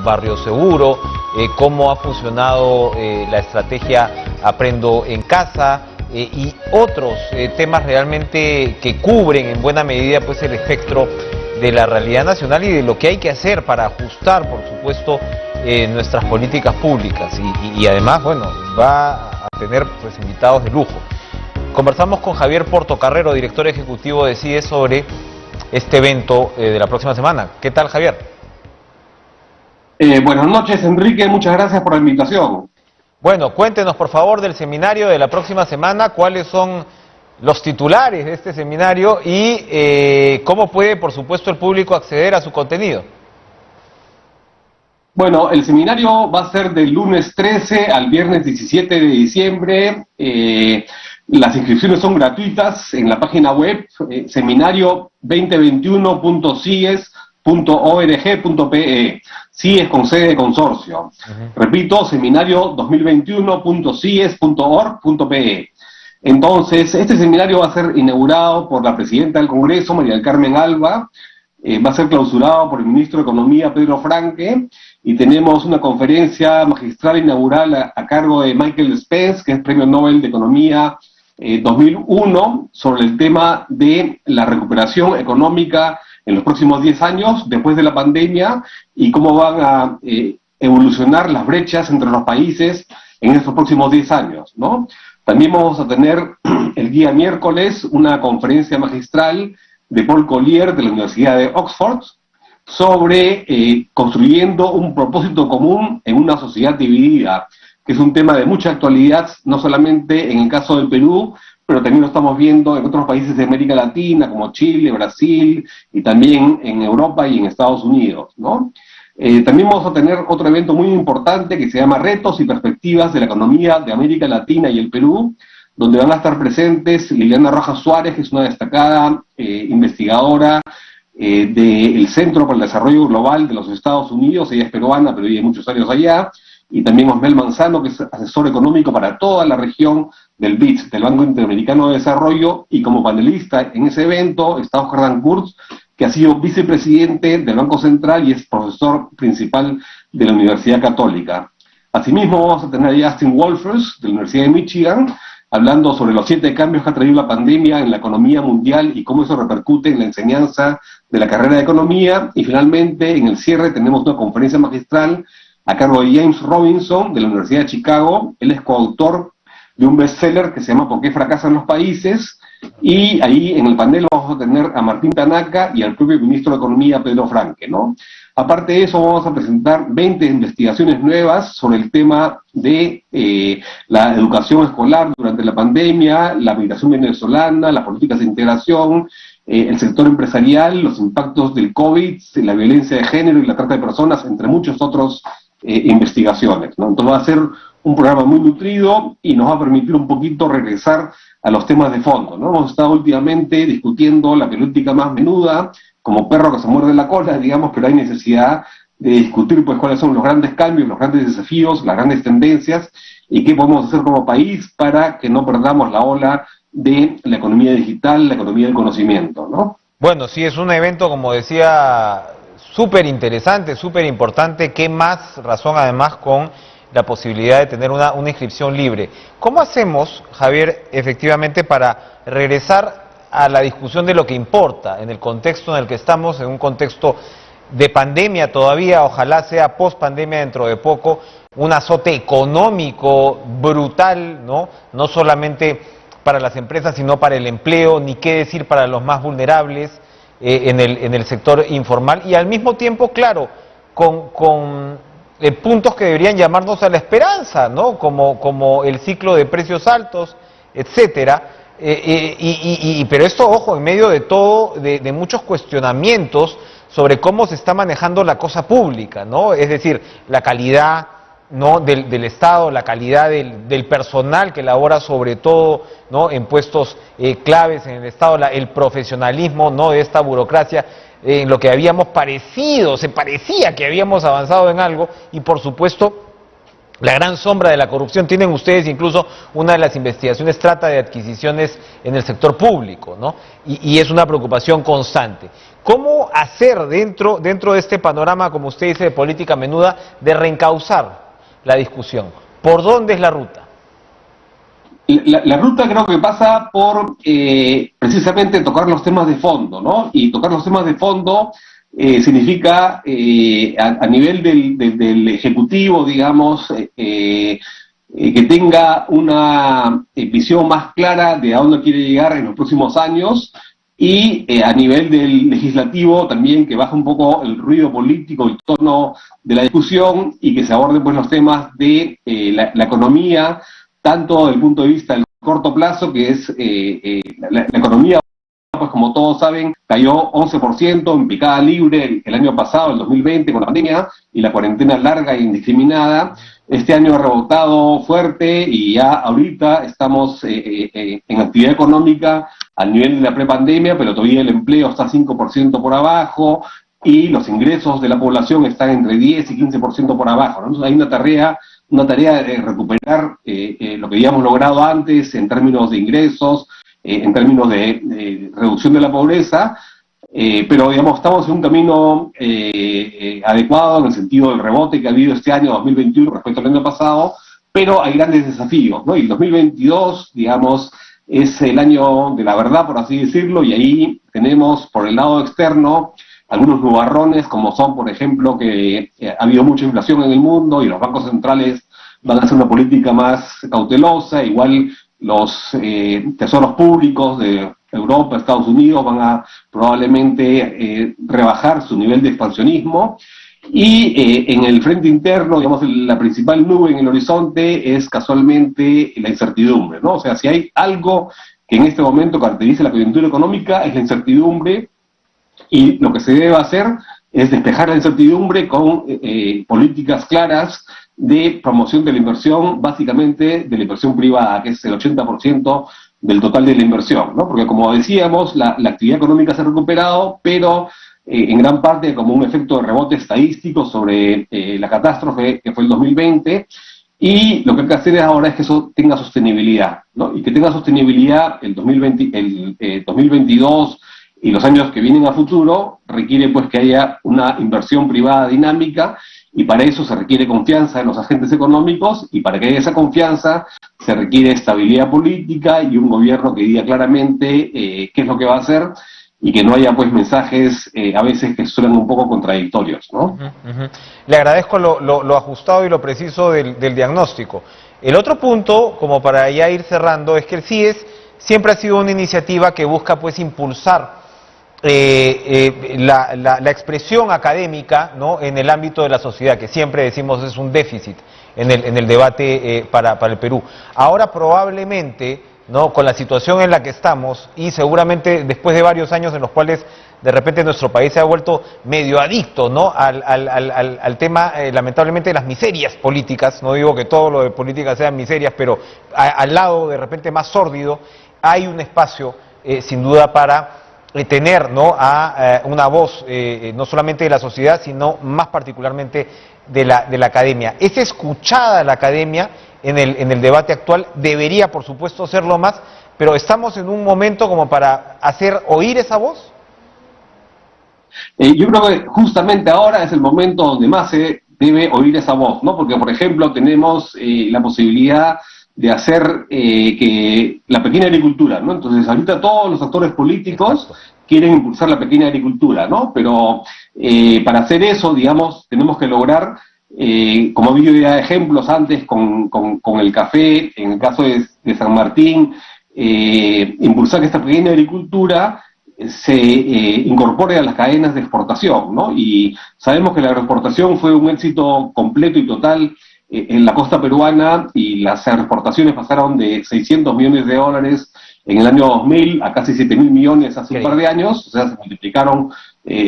Barrio Seguro, cómo ha funcionado la estrategia Aprendo en Casa y otros temas realmente que cubren en buena medida pues el espectro de la realidad nacional y de lo que hay que hacer para ajustar, por supuesto, nuestras políticas públicas y además, bueno, va a tener pues invitados de lujo. Conversamos con Javier Portocarrero, director ejecutivo de CIDE, sobre este evento de la próxima semana. ¿Qué tal, Javier? Buenas noches, Enrique, muchas gracias por la invitación. Bueno, cuéntenos por favor del seminario de la próxima semana, cuáles son los titulares de este seminario y cómo puede, por supuesto, el público acceder a su contenido. Bueno, el seminario va a ser del lunes 13 al viernes 17 de diciembre. Las inscripciones son gratuitas en la página web seminario2021.cies.org.pe. CIES con sede de consorcio. Repito, seminario 2021.cies.org.pe. Entonces, este seminario va a ser inaugurado por la presidenta del Congreso, María del Carmen Alba, va a ser clausurado por el ministro de Economía, Pedro Franque, y tenemos una conferencia magistral inaugural a cargo de Michael Spence, que es Premio Nobel de Economía 2001, sobre el tema de la recuperación económica en los próximos 10 años, después de la pandemia, y cómo van a evolucionar las brechas entre los países en estos próximos 10 años, ¿no? También vamos a tener el día miércoles una conferencia magistral de Paul Collier de la Universidad de Oxford sobre construyendo un propósito común en una sociedad dividida, que es un tema de mucha actualidad, no solamente en el caso del Perú, pero también lo estamos viendo en otros países de América Latina, como Chile, Brasil, y también en Europa y en Estados Unidos, ¿no? También vamos a tener otro evento muy importante que se llama Retos y Perspectivas de la Economía de América Latina y el Perú, donde van a estar presentes Liliana Rojas Suárez, que es una destacada investigadora del Centro para el Desarrollo Global de los Estados Unidos. Ella es peruana, pero vive muchos años allá, y también Osmel Manzano, que es asesor económico para toda la región del BID, del Banco Interamericano de Desarrollo, y como panelista en ese evento está Oscar Dancourt, que ha sido vicepresidente del Banco Central y es profesor principal de la Universidad Católica. Asimismo vamos a tener a Justin Wolfers, de la Universidad de Michigan, hablando sobre los 7 cambios que ha traído la pandemia en la economía mundial y cómo eso repercute en la enseñanza de la carrera de economía. Y finalmente, en el cierre, tenemos una conferencia magistral a cargo de James Robinson, de la Universidad de Chicago. Él es coautor de un bestseller que se llama ¿Por qué fracasan los países? Y ahí en el panel vamos a tener a Martín Tanaka y al propio ministro de Economía, Pedro Franque, ¿no? Aparte de eso, vamos a presentar 20 investigaciones nuevas sobre el tema de la educación escolar durante la pandemia, la migración venezolana, las políticas de integración, el sector empresarial, los impactos del COVID, la violencia de género y la trata de personas, entre muchos otros investigaciones, ¿no? Entonces va a ser un programa muy nutrido y nos va a permitir un poquito regresar a los temas de fondo, ¿no? Hemos estado últimamente discutiendo la política más menuda, como perro que se muerde la cola, digamos, pero hay necesidad de discutir pues cuáles son los grandes cambios, los grandes desafíos, las grandes tendencias y qué podemos hacer como país para que no perdamos la ola de la economía digital, la economía del conocimiento, ¿no? Bueno, sí, es un evento, como decía, súper interesante, súper importante. ¿Qué más razón además con la posibilidad de tener una inscripción libre? ¿Cómo hacemos, Javier, efectivamente para regresar a la discusión de lo que importa en el contexto en el que estamos, en un contexto de pandemia todavía, ojalá sea post-pandemia dentro de poco, un azote económico brutal, ¿no? No solamente para las empresas, sino para el empleo, ni qué decir para los más vulnerables en el sector informal, y al mismo tiempo, claro, con puntos que deberían llamarnos a la esperanza, ¿no? Como el ciclo de precios altos, etcétera. Pero esto, ojo, en medio de todo, de muchos cuestionamientos sobre cómo se está manejando la cosa pública, ¿no? Es decir, la calidad, ¿no? del Estado, la calidad del personal que labora sobre todo, ¿no? en puestos claves en el Estado, el profesionalismo, ¿no? de esta burocracia, en lo que habíamos se parecía que habíamos avanzado en algo, y por supuesto la gran sombra de la corrupción. Tienen ustedes incluso una de las investigaciones trata de adquisiciones en el sector público, ¿no? Y es una preocupación constante. ¿Cómo hacer dentro de este panorama, como usted dice, de política menuda, de reencauzar la discusión? ¿Por dónde es la ruta? La ruta creo que pasa por precisamente tocar los temas de fondo, ¿no? Y tocar los temas de fondo significa a nivel del Ejecutivo, digamos, que tenga una visión más clara de a dónde quiere llegar en los próximos años, y a nivel del Legislativo también que baje un poco el ruido político, el tono de la discusión, y que se aborden pues los temas de la economía, tanto desde el punto de vista del corto plazo, que es la economía, pues como todos saben, cayó 11% en picada libre el año pasado, el 2020, con la pandemia y la cuarentena larga e indiscriminada. Este año ha rebotado fuerte y ya ahorita estamos en actividad económica al nivel de la prepandemia, pero todavía el empleo está 5% por abajo y los ingresos de la población están entre 10 y 15% por abajo, ¿no? Entonces hay una tarea de recuperar lo que habíamos logrado antes en términos de ingresos, en términos de reducción de la pobreza, pero digamos estamos en un camino adecuado en el sentido del rebote que ha habido este año 2021 respecto al año pasado, pero hay grandes desafíos, ¿no? Y el 2022, digamos, es el año de la verdad, por así decirlo, y ahí tenemos por el lado externo algunos nubarrones, como son, por ejemplo, que ha habido mucha inflación en el mundo y los bancos centrales van a hacer una política más cautelosa, igual los tesoros públicos de Europa, Estados Unidos van a probablemente rebajar su nivel de expansionismo, y en el frente interno, digamos, la principal nube en el horizonte es casualmente la incertidumbre, ¿no? O sea, si hay algo que en este momento caracteriza la coyuntura económica es la incertidumbre, y lo que se debe hacer es despejar la incertidumbre con políticas claras de promoción de la inversión, básicamente de la inversión privada, que es el 80% del total de la inversión, ¿no? Porque como decíamos, la actividad económica se ha recuperado, pero en gran parte como un efecto de rebote estadístico sobre la catástrofe que fue el 2020, y lo que hay que hacer ahora es que eso tenga sostenibilidad, ¿no? Y que tenga sostenibilidad el 2022 y los años que vienen a futuro, requiere pues que haya una inversión privada dinámica, y para eso se requiere confianza en los agentes económicos, y para que haya esa confianza se requiere estabilidad política y un gobierno que diga claramente qué es lo que va a hacer, y que no haya pues mensajes a veces que suenan un poco contradictorios, ¿no? Le agradezco lo ajustado y lo preciso del diagnóstico. El otro punto, como para ya ir cerrando, es que el CIES siempre ha sido una iniciativa que busca pues impulsar la expresión académica, ¿no?, en el ámbito de la sociedad, que siempre decimos es un déficit en el debate para el Perú. Ahora probablemente, ¿no?, con la situación en la que estamos, y seguramente después de varios años en los cuales de repente nuestro país se ha vuelto medio adicto, ¿no?, al tema, lamentablemente, de las miserias políticas. No digo que todo lo de política sean miserias, pero al lado de repente más sórdido, hay un espacio sin duda para tener, ¿no?, a una voz no solamente de la sociedad, sino más particularmente de la academia. ¿Es escuchada la academia en el debate actual? Debería, por supuesto, serlo más, pero ¿estamos en un momento como para hacer oír esa voz? Yo creo que justamente ahora es el momento donde más se debe oír esa voz, ¿no? Porque, por ejemplo, tenemos la posibilidad de hacer que la pequeña agricultura, ¿no? Entonces, ahorita todos los actores políticos quieren impulsar la pequeña agricultura, ¿no? Pero para hacer eso, digamos, tenemos que lograr, como ha habido ya ejemplos antes con el café, en el caso de San Martín, impulsar que esta pequeña agricultura se incorpore a las cadenas de exportación, ¿no? Y sabemos que la agroexportación fue un éxito completo y total en la costa peruana, y las exportaciones pasaron de 600 millones de dólares en el año 2000 a casi 7.000 millones hace un par de años, o sea, se multiplicaron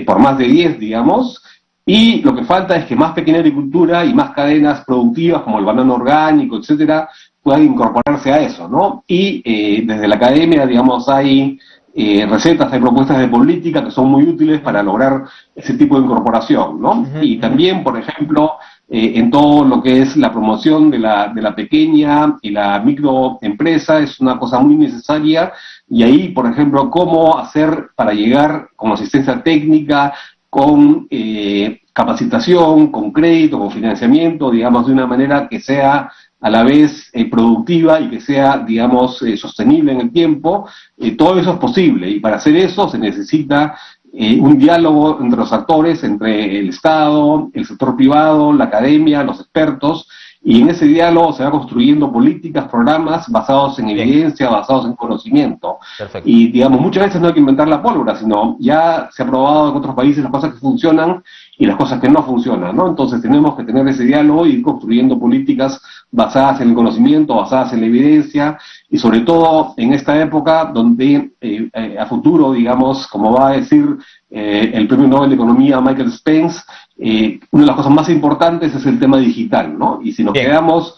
por más de 10, digamos, y lo que falta es que más pequeña agricultura y más cadenas productivas como el banano orgánico, etcétera, puedan incorporarse a eso, ¿no? Y desde la academia, digamos, hay recetas, hay propuestas de política que son muy útiles para lograr ese tipo de incorporación, ¿no? Y también, por ejemplo, en todo lo que es la promoción de la pequeña y la microempresa, es una cosa muy necesaria, y ahí, por ejemplo, cómo hacer para llegar con asistencia técnica, con capacitación, con crédito, con financiamiento, digamos, de una manera que sea a la vez productiva y que sea, digamos, sostenible en el tiempo. Todo eso es posible, y para hacer eso se necesita un diálogo entre los actores, entre el Estado, el sector privado, la academia, los expertos, y en ese diálogo se va construyendo políticas, programas basados en evidencia, basados en conocimiento. Perfecto. Y, digamos, muchas veces no hay que inventar la pólvora, sino ya se ha probado en otros países las cosas que funcionan y las cosas que no funcionan, ¿no? Entonces tenemos que tener ese diálogo y ir construyendo políticas basadas en el conocimiento, basadas en la evidencia, y sobre todo en esta época donde a futuro, digamos, como va a decir el Premio Nobel de Economía Michael Spence, una de las cosas más importantes es el tema digital, ¿no? Y si nos quedamos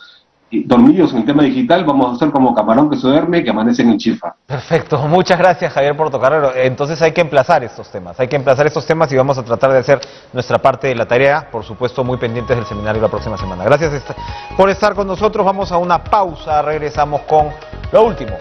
dormidos en el tema digital, vamos a ser como camarón que se duerme, que amanece en el chifa. Perfecto, muchas gracias Javier por tocarlo. Entonces hay que emplazar estos temas y vamos a tratar de hacer nuestra parte de la tarea, por supuesto muy pendientes del seminario la próxima semana. Gracias por estar con nosotros, vamos a una pausa, regresamos con lo último